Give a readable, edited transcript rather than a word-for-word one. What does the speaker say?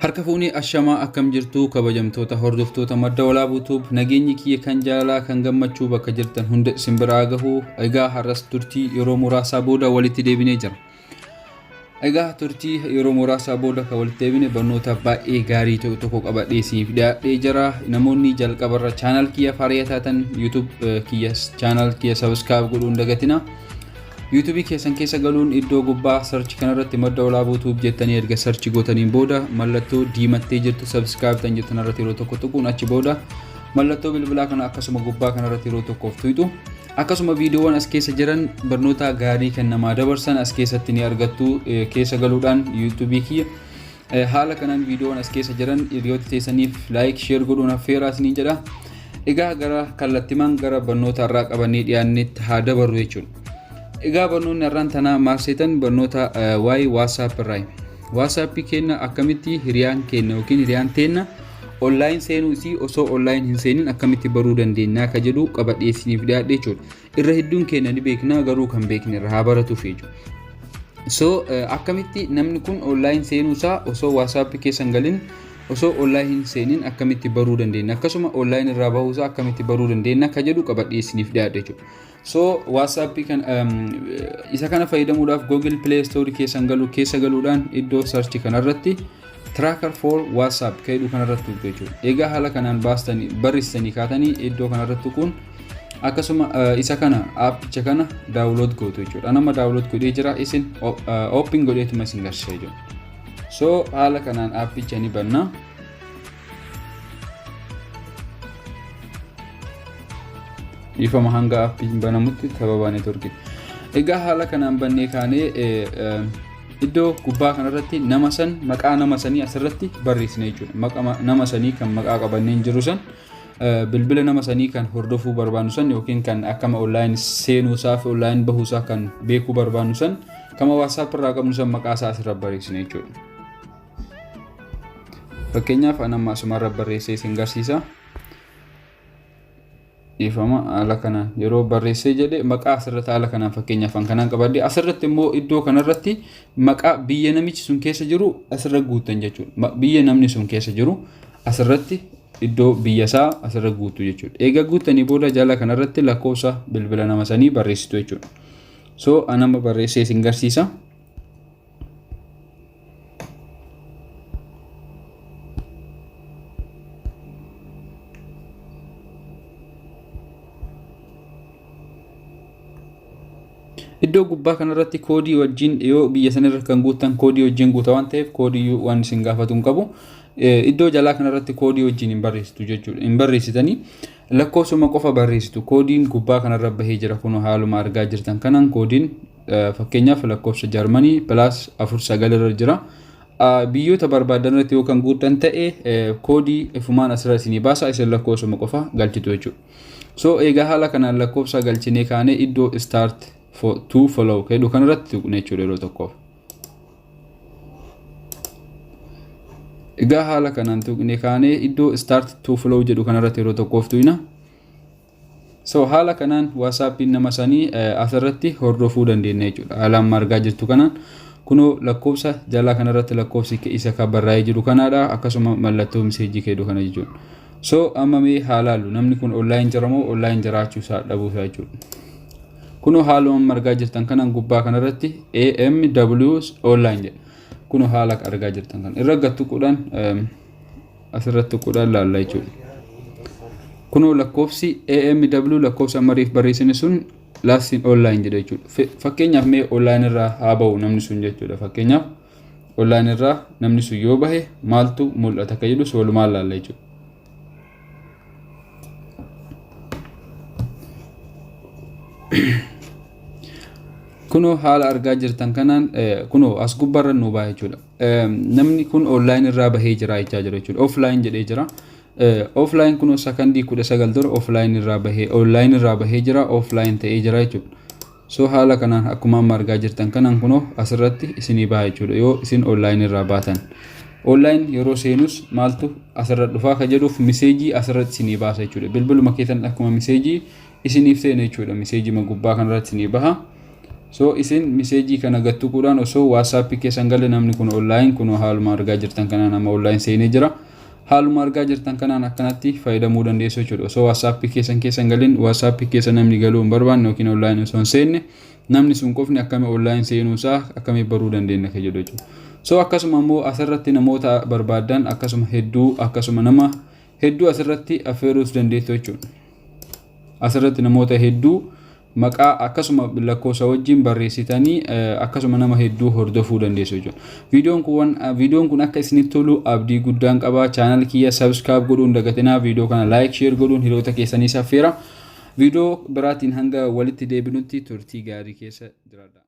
Harka fuunee ashamaa akkam jirtu kabajamtoota hordoftoota madda walaabuu YouTube nageenyi kiyya kan jaalala kan gammachuu bakka jirtan hunda simbiraa gahu egaa har'as turtii yeroo muraasaa booda walitti deebinee jira. Egaa turtii yeroo muraasaa booda kan walitti deebine barnoota baay'ee gaarii ta'e tokko qabadhee isiniif dhiyaadhee jira. Namoonni jalqabarra channel kiyya faariyaa taatan YouTube kiyya channel kiyya subscribe godhuun dagatina. YouTube keessan keessa galuun iddoo gubbaa search kanarratti madda walaabuu YouTube jettanii erga search gootaniin booda mallattoo diimattee jirtu subscribe tan jettan irratti yeroo tokko tuquun achi booda mallattoo bilbilaa kana akkasuma gubbaa kanarratti yeroo tokkoof tuqxu akkasuma viidiyoowwan as keessa jiran barnoota gaarii kan namaa dabarsan as keessatti ni argattu keessa galuudhaan YouTube kiyya haala kanaan viidiyoowwan as keessa jiran hiriyoota teessaniif like share godhuun affeeraas ni jedha. Egaa gara kallattimaan gara barnoota irraa qabannee dhiyaannetti haa dabarru jechuudha. Egaa barnoonni irraan tana maarseetan barnoota waa'ee WhatsApp irraa. WhatsApp kenna akkamitti hiriyaan kenna yookiin hiriyaan teenna online seenuu isii osoo online hin seenin akkamitti baruu dandeenya akka jedhu qabadhee isiniif dhiyaadhee jechuudha. Irra hedduun kenna ni beekna garuu kan beekne irraa haa baratuuf jechuudha. So akkamitti namni kun online seenuu isaa osoo WhatsApp keessan galin osoo online hin seenin akkamitti baruu dandeenya akkasuma online irraa bahuu isaa akkamitti baruu dandeenya akka jedhu qabadhee isiniif dhiyaadhee jechuudha. So WhatsApp kan isa kana fayyadamuudhaaf Google Play Store keessa galuudhaan iddoo search kanarratti tracker for WhatsApp jedhu kanarratti tuqu jechuudha. Egaa haala kanaan baastanii barreessanii kaatanii iddoo kanarratti kun akkasuma isa kana appicha kana download gootu jechuudha. Nama download godhee jira isin open godheetuma isin garsiisa jechuudha. So haala kanaan appicha ni banna. Ifama hanga appiin banamutti sababa network. Egaa haala kanaan bannee kaanee iddoo gubbaa kanarratti nama san maqaa nama sanii asirratti barreessina jechuudha. Maqaa nama sanii kan maqaa qabannee jiru san bilbila nama sanii kan hordofuu barbaannu san yookiin kan akkama online seenuu isaa fi online bahuu isaa kan beekuu barbaannu san kama WhatsApp irraa qabnu san maqaa isaa asirra barreessina jechuudha. Fakkeenyaaf anamma asumarra barreessee isin garsiisa. Ifama haala kanaan yeroo barreessee jedhe maqaa asirratti haala kanaan fakkeenyaaf kanaan qabadde asirratti immoo iddoo kanarratti maqaa biyya namichi sun keessa jiru asirra guutan jechuudha. Biyya namni sun keessa jiru asirratti iddoo biyya isaa asirra guutu jechuudha. Egaa guutanii booda jala kanarratti lakkoofsa bilbila nama sanii barreessitu jechuudha. So anama barreessee isin garsiisa. Iddoo gubbaa kanarratti koodii wajjin yoo biyya sanarra kan guutan koodii wajjin guuta waan ta'eef koodii waan isin gaafatu hin qabu. Iddoo jalaa kanarratti koodii wajjin hin barreessitu jechuudha. Hin barreessitanii lakkoofsuma qofa barreessitu. Koodiin gubbaa kanarra bahee jira kun haaluma argaa jirtan kanaan koodiin fakkeenyaaf lakkoofsa Jarmanii +49 irra jira. Biyyoota barbaadan irratti yoo kan guutan ta'e koodii ifumaan asirra isinii baasa isin lakkoofsuma qofa galchitu jechuudha. So egaa haala kanaan lakkoofsa galchinee kaanee iddoo start to follow jedhu kanarratti tuqne jechuudha yeroo tokkoof. Egaa haala kanaan tuqne kaanee iddoo start to follow jedhu kanarratti yeroo tokkoof tuqna. So haala kanaan WhatsAppiin nama sanii asirratti hordofuu dandeenya jechuudha. Haalaan argaa jirtu kanaan kunoo lakkoofsa jalaa kanarratti lakkoofsi isa kan barraa'ee jiru kanaadha akkasuma mallattoo meseejii jedhu kana jechuudha. So amma mee haalaallu namni kun online jira moo online jiraachuu isaa dhabuu isaa jechuudha. Kuno haaluma argaa jirtan kanaan gubbaa kanarratti AMW online jedha. Kuno haala argaa jirtan kan irra gattuquudhaan asirratti tuquudhaan laalla jechuudha. Kuno lakkoofsi AMW lakkoofsa mariif barreessine sun last online jedha jechuudha. Fakkeenyaaf mee online irraa haa bahu namni sun jechuudha. Fakkeenyaaf online irraa namni sun yoo bahe maaltu mul'ata akka jedhu walumaan laalla jechuudha. Kuno haala argaa jirtan kanaan kuno as gubbarra nu bahe jechuudha. Namni kun online irraa bahee jira jechuudha. Offline jedhee jira. Offline kuno sakandii 19 dura offline irraa bahee online irraa bahee jira offline ta'ee jira jechuudha. So haala kanaan akkuma argaa jirtan kanaan kuno asirratti isinii baha jechuudha yoo isin online irraa baatan. Online yeroo seenus maaltu asirra dhufaa ka jedhuuf meseejii asirratti isinii baasa jechuudha. Bilbiluma keessan akkuma meseejii isiniif seena jechuudha. Meseejii gubbaa kanarratti isinii baha. So isin message kana gattuudhaan osoo WhatsApp keessan galee namni kun online kun haaluma argaa jirtan kana nama online seenee jira. Haaluma argaa jirtan kanaan akkanatti fayyadamuu dandeessu jechuudha. Osoo WhatsApp keessan galin WhatsApp keessa namni galuu hin barbaanne yookiin online osoo hin seenne namni sun qofni akkami online seenuusaa akkami baruu dandeenya ka jedhu jechuudha. So akkasuma immoo asirratti namoota barbaadan akkasuma hedduu akkasuma nama hedduu asirratti affeeruus dandeessu jechuudha. Asirratti namoota hedduu maqaa akkasuma lakkoofsa wajjin barreessitanii akkasuma nama hedduu hordofuu dandeessu jechuudha. Viidiyoon kun akka isinitti tolu abdii guddaan qaba. Channel kiyya subscribe godhuun dagatinaa. Viidiyoo kana like share godhuun hiriyoota keessanii affeeraa. Viidiyoo biraatiin hanga walitti deebinutti turtii gaarii keessa jiraadhaa.